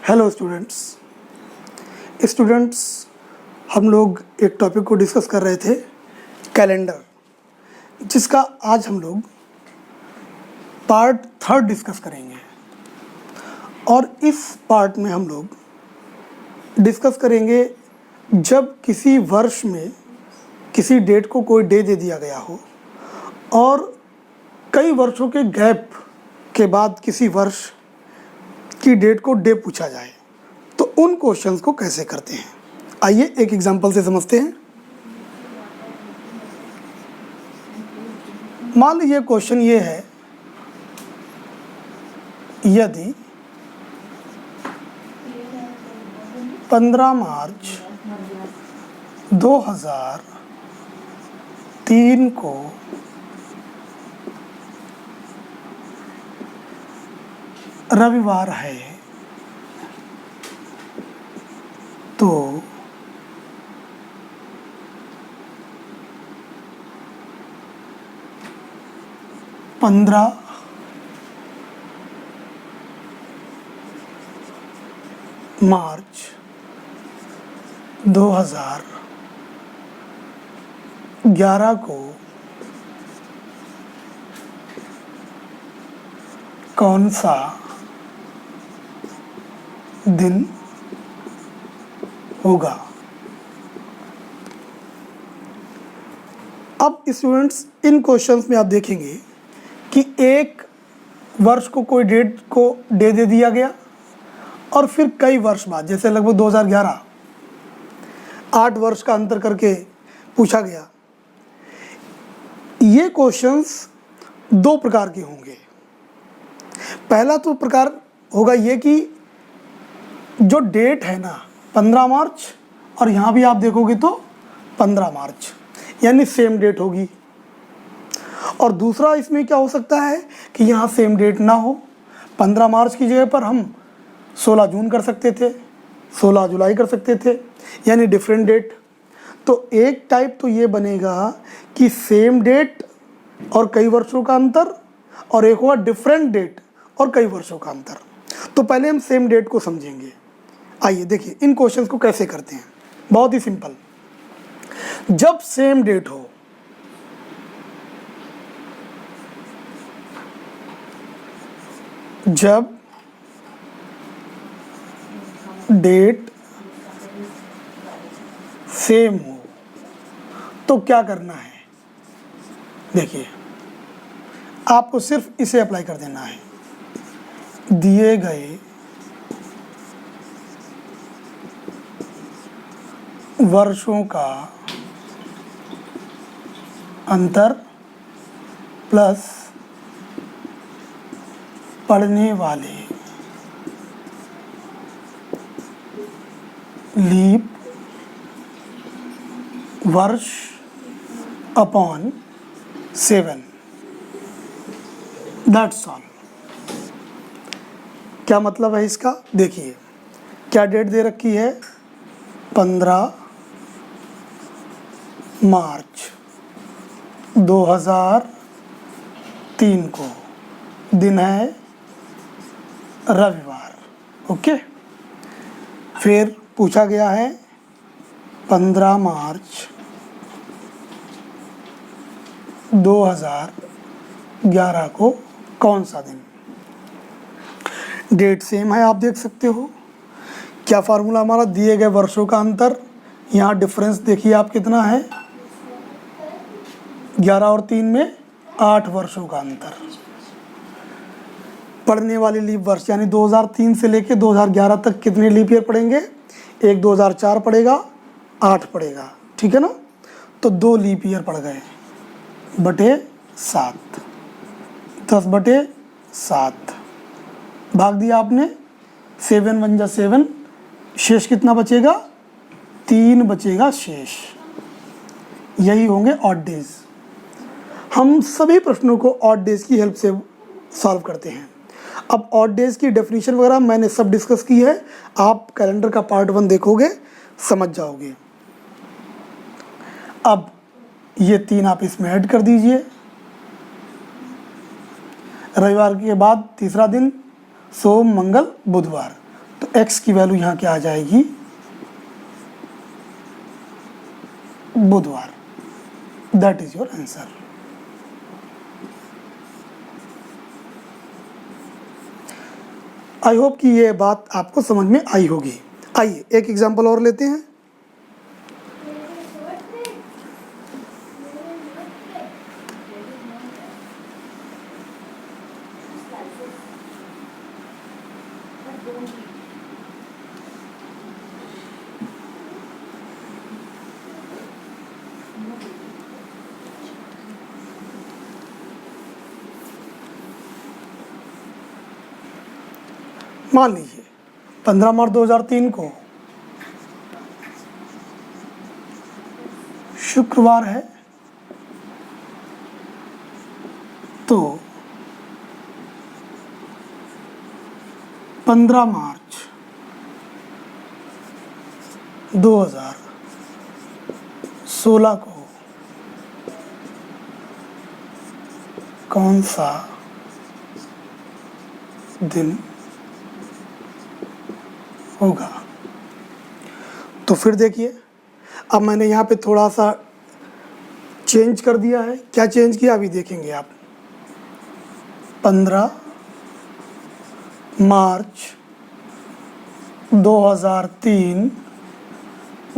Hello students, हम लोग एक टॉपिक को डिस्कस कर रहे थे, कैलेंडर, जिसका आज हम लोग पार्ट 3 डिस्कस करेंगे। और इस पार्ट में हम लोग डिस्कस करेंगे जब किसी वर्ष में किसी डेट को कोई डे दे दिया गया हो और कई वर्षों के गैप के बाद किसी वर्ष की डेट को डे पूछा जाए तो उन क्वेश्चंस को कैसे करते हैं। आइए एक एग्जांपल से समझते हैं। मान लीजिए क्वेश्चन ये है, यदि 15 मार्च 2003 को रविवार है तो मार्च 2011 को कौन सा दिन होगा। अब स्टूडेंट्स, इन क्वेश्चंस में आप देखेंगे कि एक वर्ष को कोई डेट को डे दे दिया गया और फिर कई वर्ष बाद, जैसे लगभग 2011, 8 वर्ष का अंतर करके पूछा गया। ये क्वेश्चंस 2 प्रकार के होंगे। पहला तो प्रकार होगा ये कि जो डेट है ना 15 मार्च, और यहाँ भी आप देखोगे तो 15 मार्च, यानी सेम डेट होगी। और दूसरा इसमें क्या हो सकता है कि यहाँ सेम डेट ना हो, 15 मार्च की जगह पर हम 16 जून कर सकते थे, 16 जुलाई कर सकते थे, यानी डिफरेंट डेट। तो एक टाइप तो ये बनेगा कि सेम डेट और कई वर्षों का अंतर, और एक होगा डिफरेंट डेट और कई वर्षों का अंतर। तो पहले हम सेम डेट को समझेंगे। आइए देखिए इन क्वेश्चंस को कैसे करते हैं। बहुत ही सिंपल, जब सेम डेट हो, जब डेट सेम हो तो क्या करना है। देखिए, आपको सिर्फ इसे अप्लाई कर देना है। दिए गए वर्षों का अंतर प्लस पढ़ने वाले लीप वर्ष अपॉन 7, दैट्स ऑल। क्या मतलब है इसका? देखिए, क्या डेट दे रखी है, 15 मार्च 2003 को, दिन है रविवार। ओके, फिर पूछा गया है 15 मार्च 2011 को कौन सा दिन। डेट सेम है, आप देख सकते हो। क्या फार्मूला हमारा, दिए गए वर्षों का अंतर, यहाँ डिफरेंस देखिए आप कितना है, 11 और 3 में 8 वर्षों का अंतर। पढ़ने वाले लीप वर्ष, यानी 2003 से लेके 2011 तक कितने लीप ईयर पढ़ेंगे, एक 2004 पड़ेगा, 8 पड़ेगा, ठीक है ना। तो 2 लीप ईयर पड़ गए, बटे 7, 10/7 भाग दिया आपने, 7 1 जा 7, शेष कितना बचेगा, 3 बचेगा शेष। यही होंगे ऑड डेज। हम सभी प्रश्नों को ऑड डेज की हेल्प से सॉल्व करते हैं। अब ऑड डेज की डेफिनेशन वगैरह मैंने सब डिस्कस की है, आप कैलेंडर का पार्ट 1 देखोगे समझ जाओगे। अब ये 3 आप इसमें ऐड कर दीजिए। रविवार के बाद तीसरा दिन सोम मंगल बुधवार, तो x की वैल्यू यहाँ क्या आ जाएगी, बुधवार। That is your answer. I hope कि ये बात आपको समझ में आई होगी। आइए एक एग्जांपल और लेते हैं। मान लीजिए 15 मार्च 2003 को शुक्रवार है, तो 15 मार्च 2016 को कौन सा दिन होगा। तो फिर देखिए, अब मैंने यहाँ पे थोड़ा सा चेंज कर दिया है। क्या चेंज किया अभी देखेंगे आप। 15 मार्च 2003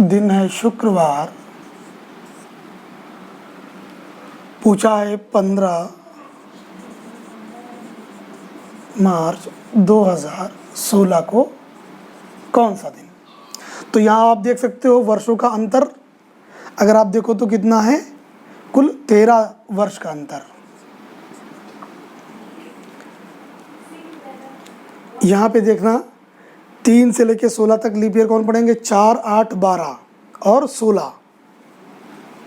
दिन है शुक्रवार, पूछा है 15 मार्च 2016 को कौन सा दिन। तो यहाँ आप देख सकते हो वर्षों का अंतर, अगर आप देखो तो कितना है, कुल 13 वर्ष का अंतर। यहाँ पे देखना 3 से लेके 16 तक लीप ईयर कौन पढ़ेंगे, 4, 8, 12 और 16।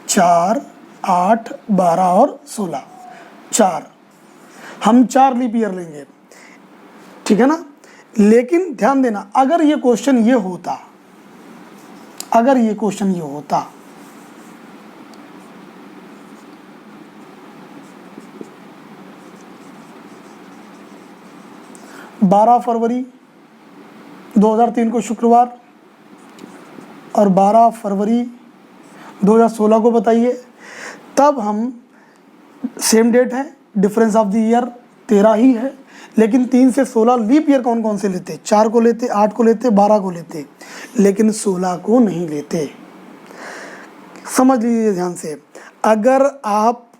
4, 8, 12 और 16, 4। हम 4 लीप ईयर लेंगे, ठीक है ना। लेकिन ध्यान देना, अगर ये क्वेश्चन ये होता, अगर ये क्वेश्चन ये होता, फरवरी 2003 को शुक्रवार और 12 फरवरी 2016 को बताइए, तब हम सेम डेट है, डिफरेंस ऑफ द ईयर 13 ही है, लेकिन 3 से 16 लीप ईयर कौन कौन से लेते, 4 को लेते, 8 को लेते, 12 को लेते, लेकिन 16 को नहीं लेते। समझ लीजिए ध्यान से, अगर आप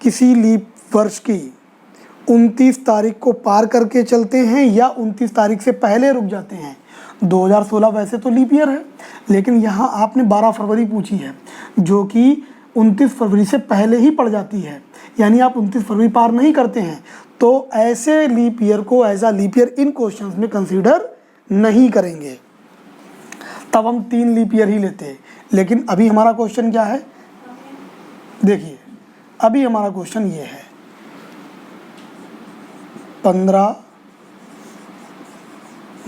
किसी लीप वर्ष की 29 तारीख को पार करके चलते हैं या 29 तारीख से पहले रुक जाते हैं, 2016 वैसे तो लीप ईयर है, लेकिन यहाँ आपने 12 फरवरी पूछी है जो कि 29 फरवरी से पहले ही पड़ जाती है, यानी आप 29 फरवरी पार नहीं करते हैं, तो ऐसे लीप ईयर को as a leap year in questions में कंसीडर नहीं करेंगे, तब हम 3 लीप ईयर ही लेते हैं। लेकिन अभी हमारा क्वेश्चन क्या है, देखिए अभी हमारा क्वेश्चन ये है, 15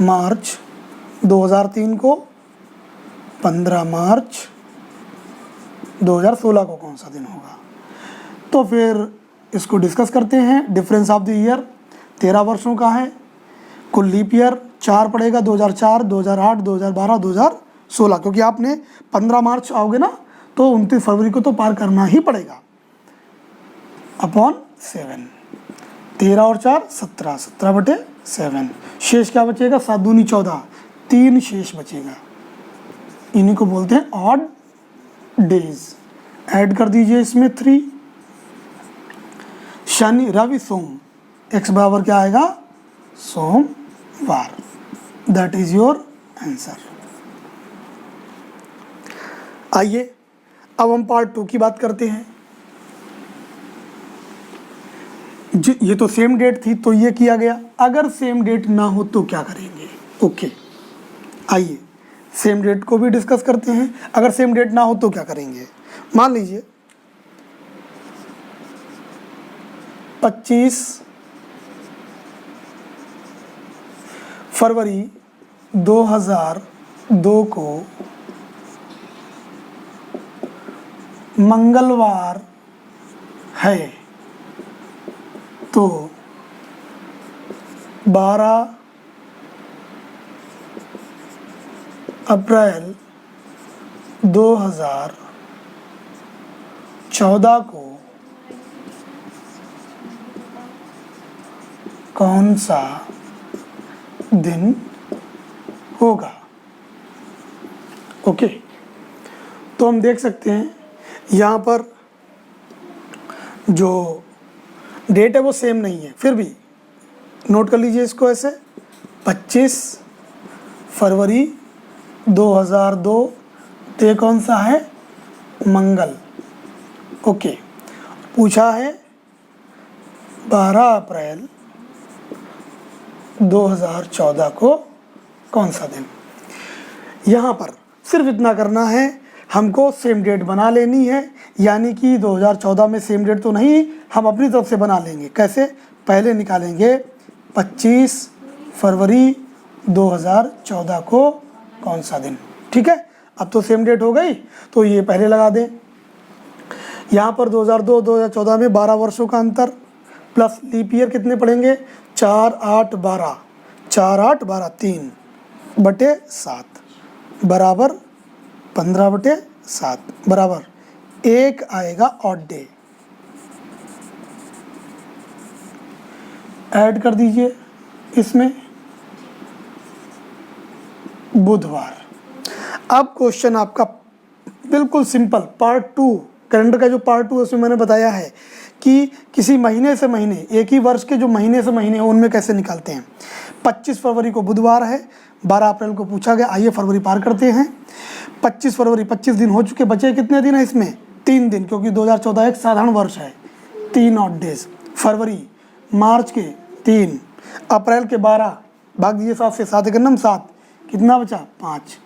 मार्च 2003 को 15 मार्च 2016 को कौन सा दिन होगा। तो फिर इसको डिस्कस करते हैं। डिफरेंस ऑफ द ईयर 13 वर्षों का है, कुल लीप ईयर 4 पड़ेगा, 2004, 2008, 2012, 2016, क्योंकि आपने 15 मार्च आओगे ना तो 29 फरवरी को तो पार करना ही पड़ेगा, अपॉन 7, 13 और 4 17, 17/7, शेष क्या बचेगा, 7 दूनी 14, 3 शेष बचेगा, इन्हीं को बोलते हैं ऑड डेज। ऐड कर दीजिए इसमें 3, शनि रवि सोम, x बराबर क्या आएगा, सोमवार। That is your answer. आइए अब हम पार्ट 2 की बात करते हैं। ये तो सेम डेट थी तो ये किया गया, अगर सेम डेट ना हो तो क्या करेंगे। ओके, आइए सेम डेट को भी डिस्कस करते हैं। अगर सेम डेट ना हो तो क्या करेंगे। मान लीजिए 25 फरवरी 2002 को मंगलवार है, तो 12 अप्रैल 2014 को कौन सा दिन होगा। ओके, तो हम देख सकते हैं यहाँ पर जो डेट है वो सेम नहीं है, फिर भी नोट कर लीजिए इसको ऐसे। 25 फरवरी 2002, तो ये कौन सा है, मंगल। ओके, पूछा है 12 अप्रैल 2014 को कौन सा दिन। यहाँ पर सिर्फ इतना करना है, हमको सेम डेट बना लेनी है, यानी कि 2014 में सेम डेट तो नहीं, हम अपनी तरफ से बना लेंगे। कैसे, पहले निकालेंगे 25 फरवरी 2014 को कौन सा दिन। ठीक है, अब तो सेम डेट हो गई, तो ये पहले लगा दें। यहाँ पर 2002-2014 में 12 वर्षों का अंतर, प्लस लीप ईयर कितने पड़ेंगे, 4, 8, 12, 4, 8, 12, 3/7 बराबर 15/7 बराबर 1 आएगा ऑड डे। ऐड कर दीजिए इसमें बुधवार। अब क्वेश्चन आपका बिल्कुल सिंपल, पार्ट 2 कैलेंडर का जो पार्ट 2 है उसमें मैंने बताया है कि किसी महीने से महीने, एक ही वर्ष के जो महीने से महीने हैं उनमें कैसे निकालते हैं। 25 फरवरी को बुधवार है, 12 अप्रैल को पूछा गया, आइए फरवरी पार करते हैं। 25 फरवरी 25 दिन हो चुके, बचे कितने दिन है इसमें, 3 दिन, क्योंकि 2014 एक साधारण वर्ष है, 3 ऑड डेज। फरवरी, मार्च के 3, अप्रैल के 12, भाग दीजिए 7 से, 7 एकम 7, कितना बचा 5,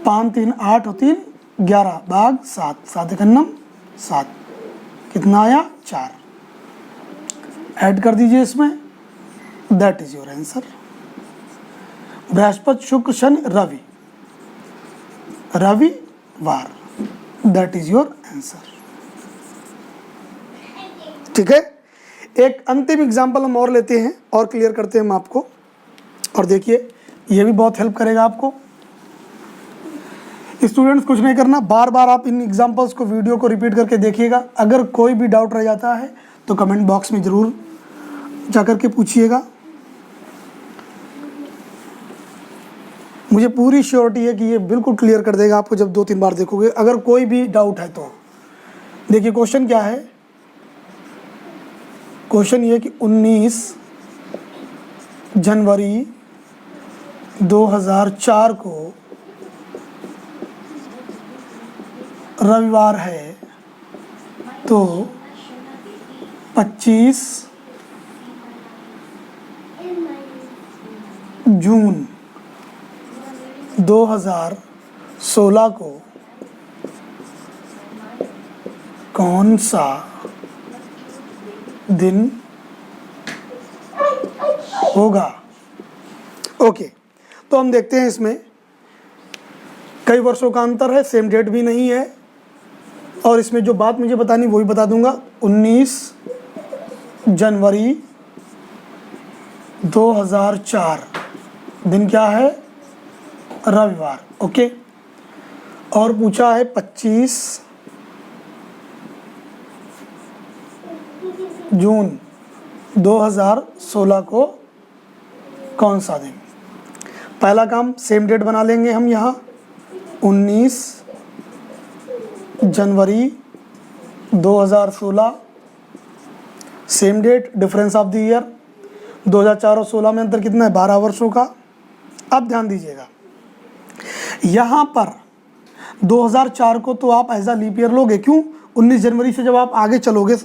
5 3 8 और 3 11, भाग 7, 7 एकम 7, कितना आया 4। ऐड कर दीजिए इसमें, that is your answer. Brihaspati, शुक्र, शनि, रवि, रविवार, दैट इज योर आंसर। ठीक है, एक अंतिम एग्जांपल हम और लेते हैं और क्लियर करते हैं हम आपको, और देखिए ये भी बहुत हेल्प करेगा आपको। स्टूडेंट्स कुछ नहीं करना, बार बार आप इन एग्जांपल्स को, वीडियो को रिपीट करके देखिएगा। अगर कोई भी डाउट रह जाता है तो कमेंट बॉक्स में ज़रूर जाकर के पूछिएगा। मुझे पूरी श्योरिटी है कि ये बिल्कुल क्लियर कर देगा आपको जब 2-3 बार देखोगे। अगर कोई भी डाउट है तो देखिए क्वेश्चन क्या है। क्वेश्चन ये कि 19 जनवरी 2004 को रविवार है, तो 25 जून 2016 को कौन सा दिन होगा। ओके, तो हम देखते हैं इसमें कई वर्षों का अंतर है, सेम डेट भी नहीं है, और इसमें जो बात मुझे बतानी वही बता दूंगा। 19 जनवरी 2004 दिन क्या है, रविवार। ओके, और पूछा है 25 जून 2016 को कौन सा दिन। पहला काम सेम डेट बना लेंगे हम यहाँ, 19 जनवरी 2016, same date, difference of the year 2004 और 16 में अंतर कितना है, 12 वर्षों का। अब ध्यान दीजिएगा, यहाँ पर 2004 को तो आप एज अ लीप ईयर लोगे, क्यों, 19 जनवरी से जब आप आगे चलोगे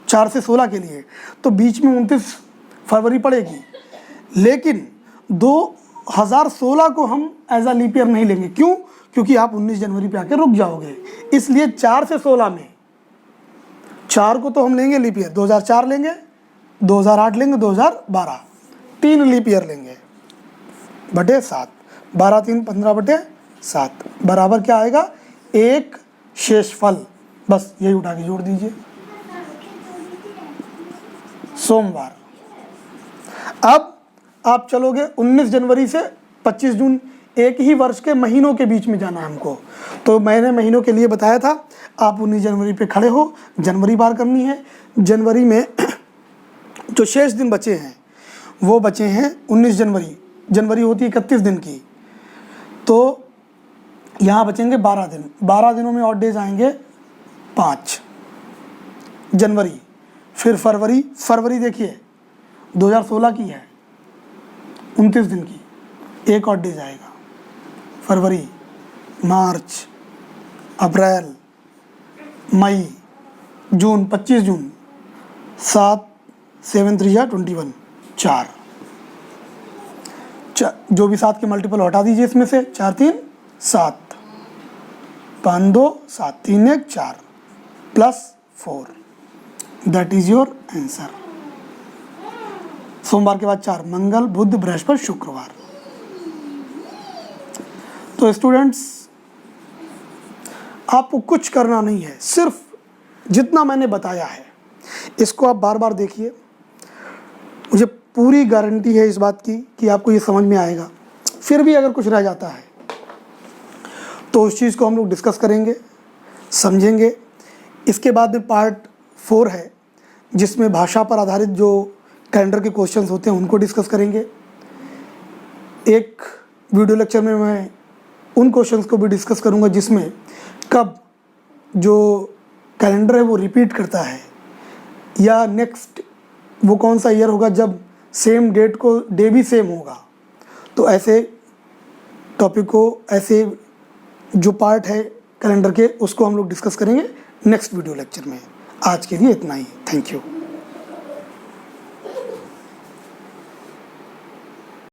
4 से 16 के लिए तो बीच में 29 फरवरी पड़ेगी, लेकिन 2016 को हम एज अ लीप ईयर नहीं लेंगे। क्यों, क्योंकि आप 19 जनवरी पे आके रुक जाओगे, इसलिए 4 से 16 में 4 को तो हम लेंगे लीप ईयर, 2004 लेंगे, 2008 लेंगे, 2012, 3 लीप ईयर लेंगे बटे 7, 12 3 15/7 बराबर क्या आएगा, 1 शेषफल, बस यही उठा के जोड़ दीजिए, सोमवार। अब आप चलोगे 19 जनवरी से 25 जून, एक ही वर्ष के महीनों के बीच में जाना है हमको। तो मैंने महीनों के लिए बताया था, आप 19 जनवरी पे खड़े हो, जनवरी बार करनी है। जनवरी में जो शेष दिन बचे हैं वो बचे हैं 19 जनवरी। जनवरी होती है 31 दिन की, तो यहाँ बचेंगे 12 दिन। 12 दिनों में और डेज आएंगे 5 जनवरी। फिर फरवरी, फरवरी देखिए 2016 की है, 29 दिन की, एक और डेज आएगा। फरवरी, मार्च, अप्रैल, मई, जून, 25 जून, 7 7 3 21, 4 जो भी 7 के मल्टीपल हटा दीजिए इसमें से, 4 3 7, 5 2 7 3 1 4 +4, दैट इज योर आंसर। सोमवार के बाद 4, मंगल बुध बृहस्पति शुक्रवार। तो स्टूडेंट्स, आपको कुछ करना नहीं है, सिर्फ जितना मैंने बताया है इसको आप बार बार देखिए। मुझे पूरी गारंटी है इस बात की कि आपको ये समझ में आएगा। फिर भी अगर कुछ रह जाता है तो उस चीज़ को हम लोग डिस्कस करेंगे, समझेंगे। इसके बाद में पार्ट 4 है जिसमें भाषा पर आधारित जो कैलेंडर के क्वेश्चंस होते हैं उनको डिस्कस करेंगे। एक वीडियो लेक्चर में मैं उन क्वेश्चंस को भी डिस्कस करूंगा जिसमें कब जो कैलेंडर है वो रिपीट करता है, या नेक्स्ट वो कौन सा ईयर होगा जब सेम डेट को डे भी सेम होगा। तो ऐसे टॉपिक को, ऐसे जो पार्ट है कैलेंडर के, उसको हम लोग डिस्कस करेंगे नेक्स्ट वीडियो लेक्चर में। आज के लिए इतना ही, थैंक यू।